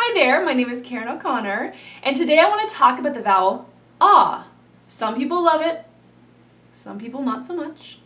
Hi there, my name is Karen O'Connor, and today I want to talk about the vowel ah. Some people love it, some people not so much.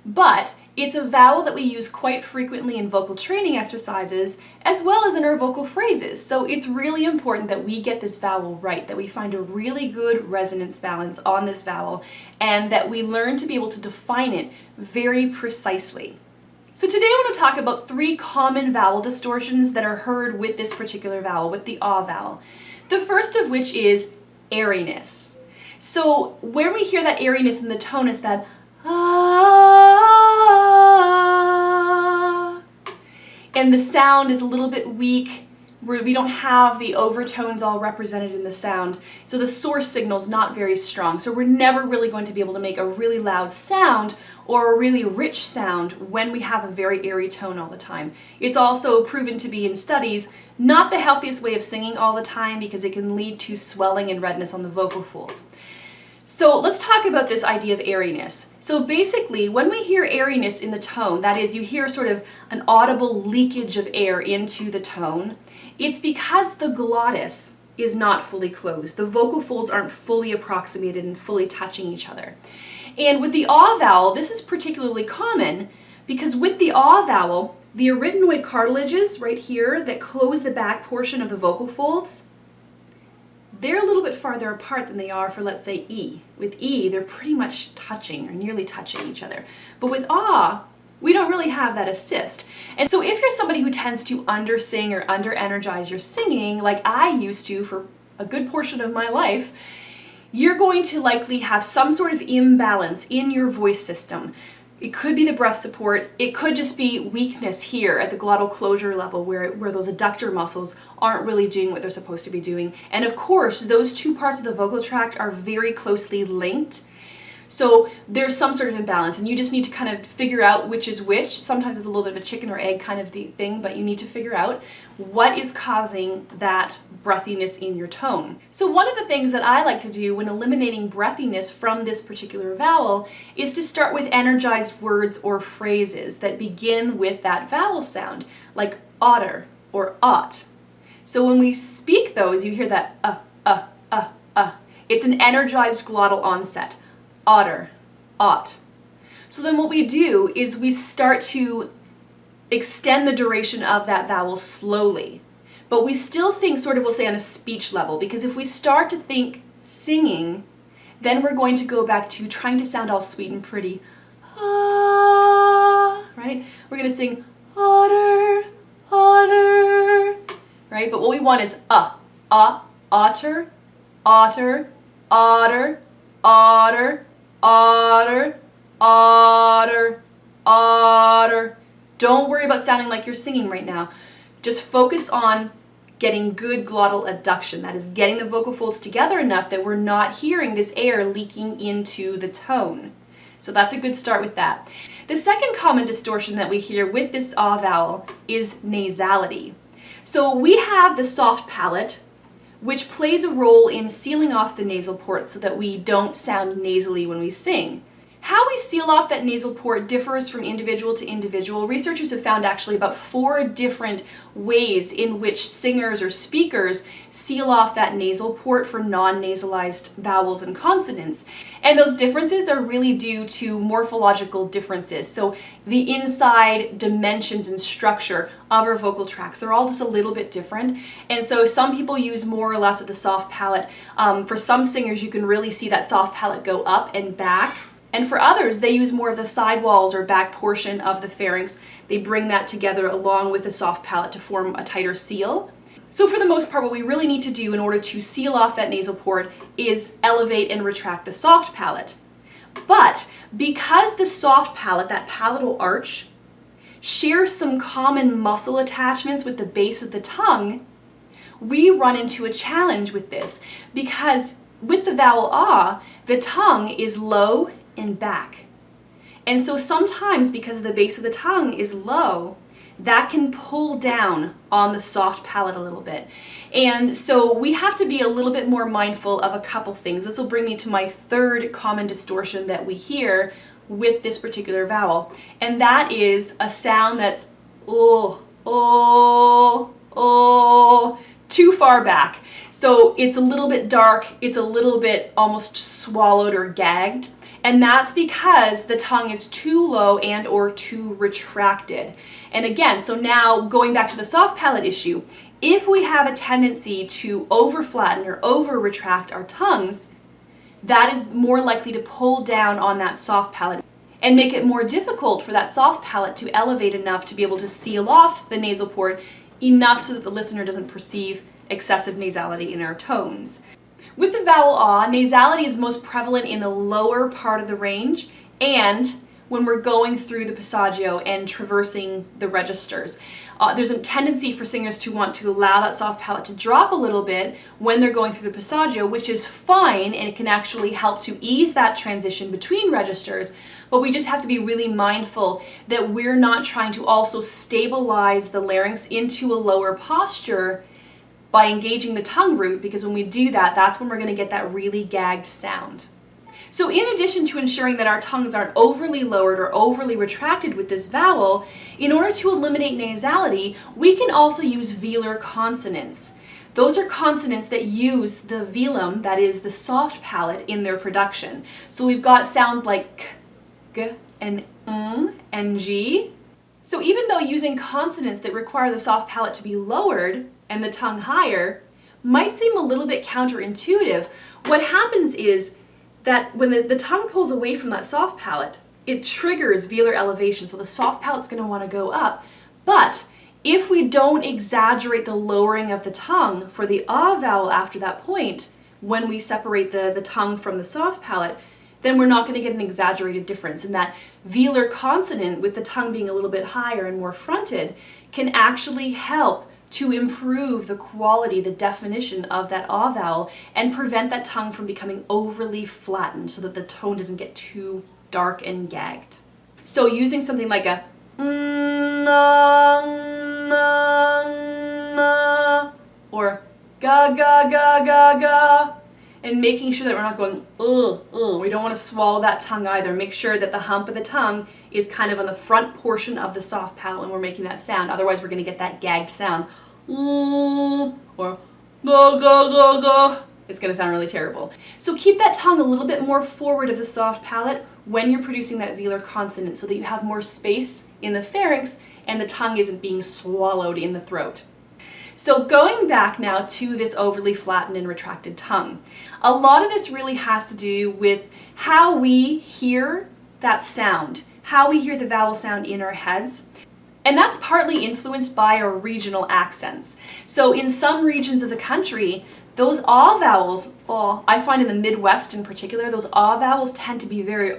But it's a vowel that we use quite frequently in vocal training exercises as well as in our vocal phrases. So it's really important that we get this vowel right, that we find a really good resonance balance on this vowel, and that we learn to be able to define it very precisely. So today I want to talk about 3 common vowel distortions that are heard with this particular vowel, with the ah vowel. The first of which is airiness. So when we hear that airiness in the tone, it's that ah, and the sound is a little bit weak. We don't have the overtones all represented in the sound, so the source signal is not very strong. So we're never really going to be able to make a really loud sound or a really rich sound when we have a very airy tone all the time. It's also proven to be in studies not the healthiest way of singing all the time because it can lead to swelling and redness on the vocal folds. So let's talk about this idea of airiness. So basically, when we hear airiness in the tone, that is, you hear sort of an audible leakage of air into the tone, it's because the glottis is not fully closed. The vocal folds aren't fully approximated and fully touching each other. And with the ah vowel, this is particularly common because with the ah vowel, the arytenoid cartilages right here that close the back portion of the vocal folds, they're a little bit farther apart than they are for, let's say, E. With E, they're pretty much touching or nearly touching each other. But with ah, we don't really have that assist. And so if you're somebody who tends to under-sing or under-energize your singing, like I used to for a good portion of my life, you're going to likely have some sort of imbalance in your voice system. It could be the breath support, it could just be weakness here at the glottal closure level where those adductor muscles aren't really doing what they're supposed to be doing. And of course, those 2 parts of the vocal tract are very closely linked. So there's some sort of imbalance and you just need to kind of figure out which is which. Sometimes it's a little bit of a chicken or egg kind of thing, but you need to figure out what is causing that breathiness in your tone. So one of the things that I like to do when eliminating breathiness from this particular vowel is to start with energized words or phrases that begin with that vowel sound, like otter or ought. So when we speak those, you hear that It's an energized glottal onset. Otter, ought. So then what we do is we start to extend the duration of that vowel slowly. But we still think sort of, we'll say, on a speech level, because if we start to think singing, then we're going to go back to trying to sound all sweet and pretty. Ah, right? We're going to sing otter, otter, right? But what we want is otter, otter, otter, otter, otter, otter, otter. Don't worry about sounding like you're singing right now. Just focus on getting good glottal adduction. That is, getting the vocal folds together enough that we're not hearing this air leaking into the tone. So that's a good start with that. The second common distortion that we hear with this ah vowel is nasality. So we have the soft palate, which plays a role in sealing off the nasal port so that we don't sound nasally when we sing. How we seal off that nasal port differs from individual to individual. Researchers have found actually about 4 different ways in which singers or speakers seal off that nasal port for non-nasalized vowels and consonants. And those differences are really due to morphological differences. So the inside dimensions and structure of our vocal tracts, they're all just a little bit different. And so some people use more or less of the soft palate. For some singers, you can really see that soft palate go up and back. And for others, they use more of the side walls or back portion of the pharynx. They bring that together along with the soft palate to form a tighter seal. So for the most part, what we really need to do in order to seal off that nasal port is elevate and retract the soft palate. But because the soft palate, that palatal arch, shares some common muscle attachments with the base of the tongue, we run into a challenge with this because with the vowel ah, the tongue is low and back. And so sometimes because the base of the tongue is low, that can pull down on the soft palate a little bit. And so we have to be a little bit more mindful of a couple things. This will bring me to my 3rd common distortion that we hear with this particular vowel. And that is a sound that's oh, oh, oh. too far back. So it's a little bit dark, it's a little bit almost swallowed or gagged. And that's because the tongue is too low and or too retracted. And again, so now going back to the soft palate issue, if we have a tendency to over flatten or over retract our tongues, that is more likely to pull down on that soft palate and make it more difficult for that soft palate to elevate enough to be able to seal off the nasal port enough so that the listener doesn't perceive excessive nasality in our tones. With the vowel ah, nasality is most prevalent in the lower part of the range and when we're going through the passaggio and traversing the registers. There's a tendency for singers to want to allow that soft palate to drop a little bit when they're going through the passaggio, which is fine, and it can actually help to ease that transition between registers, but we just have to be really mindful that we're not trying to also stabilize the larynx into a lower posture by engaging the tongue root, because when we do that, that's when we're going to get that really gagged sound. So in addition to ensuring that our tongues aren't overly lowered or overly retracted with this vowel, in order to eliminate nasality, we can also use velar consonants. Those are consonants that use the velum, that is the soft palate, in their production. So we've got sounds like k, g, and and g. So even though using consonants that require the soft palate to be lowered and the tongue higher might seem a little bit counterintuitive, what happens is that when the tongue pulls away from that soft palate, it triggers velar elevation, so the soft palate's going to want to go up. But if we don't exaggerate the lowering of the tongue for the ah vowel after that point, when we separate the tongue from the soft palate, then we're not going to get an exaggerated difference. And that velar consonant, with the tongue being a little bit higher and more fronted, can actually help to improve the quality, the definition of that ah vowel and prevent that tongue from becoming overly flattened so that the tone doesn't get too dark and gagged. So using something like a or ga ga ga ga ga, and making sure that we're not going we don't want to swallow that tongue either. Make sure that the hump of the tongue is kind of on the front portion of the soft palate when we're making that sound. Otherwise we're going to get that gagged sound. Or ga ga ga ga. It's going to sound really terrible. So keep that tongue a little bit more forward of the soft palate when you're producing that velar consonant so that you have more space in the pharynx and the tongue isn't being swallowed in the throat. So going back now to this overly flattened and retracted tongue, a lot of this really has to do with how we hear that sound, how we hear the vowel sound in our heads. And that's partly influenced by our regional accents. So in some regions of the country, those ah vowels, I find in the Midwest in particular, those ah vowels tend to be very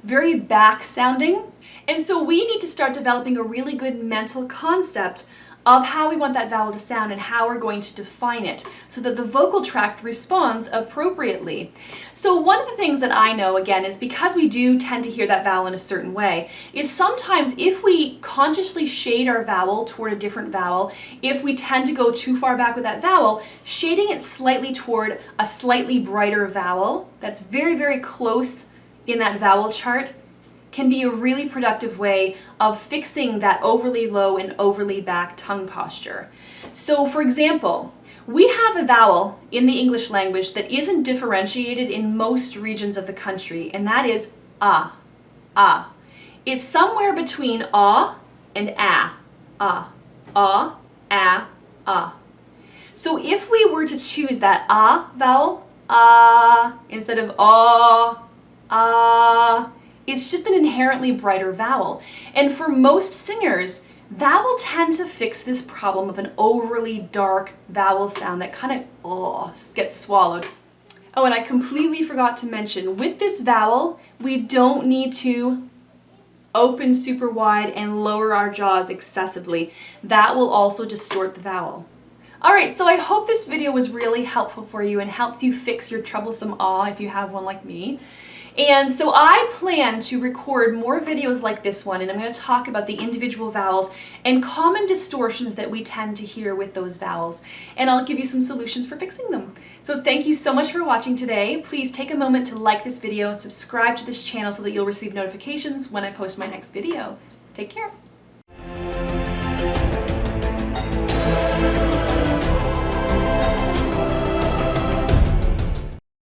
very back sounding. And so we need to start developing a really good mental concept of how we want that vowel to sound and how we're going to define it so that the vocal tract responds appropriately. So one of the things that I know, again, is because we do tend to hear that vowel in a certain way, is sometimes if we consciously shade our vowel toward a different vowel, if we tend to go too far back with that vowel, shading it slightly toward a slightly brighter vowel that's very, very close in that vowel chart can be a really productive way of fixing that overly low and overly back tongue posture. So for example, we have a vowel in the English language that isn't differentiated in most regions of the country, and that is ah, ah. It's somewhere between ah and ah, ah, ah, ah, ah. So if we were to choose that ah vowel, ah, instead of ah, ah, it's just an inherently brighter vowel. And for most singers, that will tend to fix this problem of an overly dark vowel sound that kind of gets swallowed. Oh, and I completely forgot to mention, with this vowel, we don't need to open super wide and lower our jaws excessively. That will also distort the vowel. Alright, so I hope this video was really helpful for you and helps you fix your troublesome ah if you have one like me. And so I plan to record more videos like this one, and I'm going to talk about the individual vowels and common distortions that we tend to hear with those vowels. And I'll give you some solutions for fixing them. So thank you so much for watching today. Please take a moment to like this video and subscribe to this channel so that you'll receive notifications when I post my next video. Take care.